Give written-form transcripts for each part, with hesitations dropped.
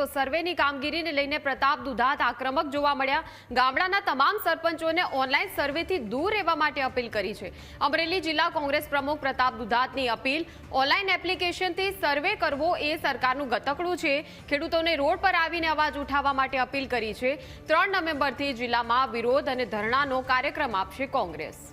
તો સર્વેની કામગીરીને લઈને પ્રતાપ દુધાત આક્રમક જોવા મળ્યા। ગામડાના તમામ સરપંચોને ઓનલાઈન સર્વેથી દૂર રહેવા માટે અપીલ કરી છે। અમરેલી જિલ્લા કોંગ્રેસ પ્રમુખ પ્રતાપ દુધાતની અપીલ, ઓનલાઈન એપ્લિકેશનથી સર્વે કરવો એ સરકારનું ગતકડું છે। ખેડૂતોને રોડ પર આવીને અવાજ ઉઠાવવા માટે અપીલ કરી છે। 3 નવેમ્બરથી જિલ્લામાં વિરોધ અને ધરણાનો કાર્યક્રમ આપશે કોંગ્રેસ।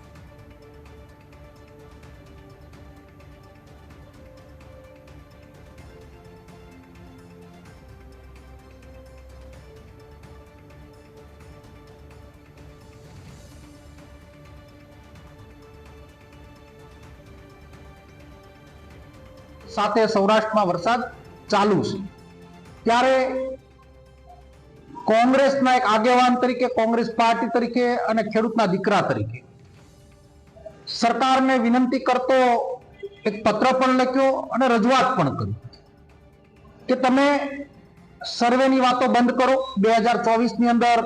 સાથે સૌરાષ્ટ્રમાં વરસાદ ચાલુ છે ત્યારે કોંગ્રેસના એક આગેવાન તરીકે, કોંગ્રેસ પાર્ટી તરીકે અને ખેડૂતના દીકરા તરીકે સરકારને વિનંતી કરતો એક પત્ર પણ લખ્યો અને રજૂઆત પણ કરી કે તમે સર્વેની વાતો બંધ કરો। 2024 ની અંદર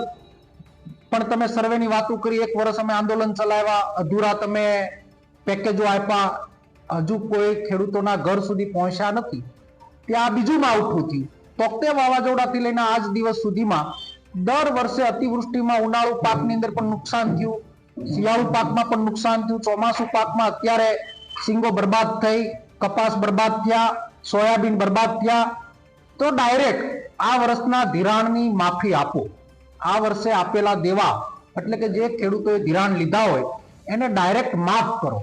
પણ તમે સર્વેની વાતો કરી, 1 વર્ષ અમે આંદોલન ચલાવ્યા, અધૂરા તમે પેકેજો આપ્યા, હજુ કોઈ ખેડૂતોના ઘર સુધી પહોંચ્યા નથી। ત્યાં બીજું માવઠું થયું, તોકતે વાવાઝોડાથી લઈને આજ દિવસ સુધીમાં દર વર્ષે અતિવૃષ્ટિમાં ઉનાળુ પાકની અંદર પણ નુકસાન થયું, શિયાળુ પાકમાં પણ નુકસાન થયું, ચોમાસુ પાકમાં અત્યારે સિંગો બરબાદ થઈ, કપાસ બરબાદ થયા, સોયાબીન બરબાદ થયા। તો ડાયરેક્ટ આ વર્ષના ધિરાણની માફી આપો। આ વર્ષે આપેલા દેવા એટલે કે જે ખેડૂતોએ ધિરાણ લીધા હોય એને ડાયરેક્ટ માફ કરો।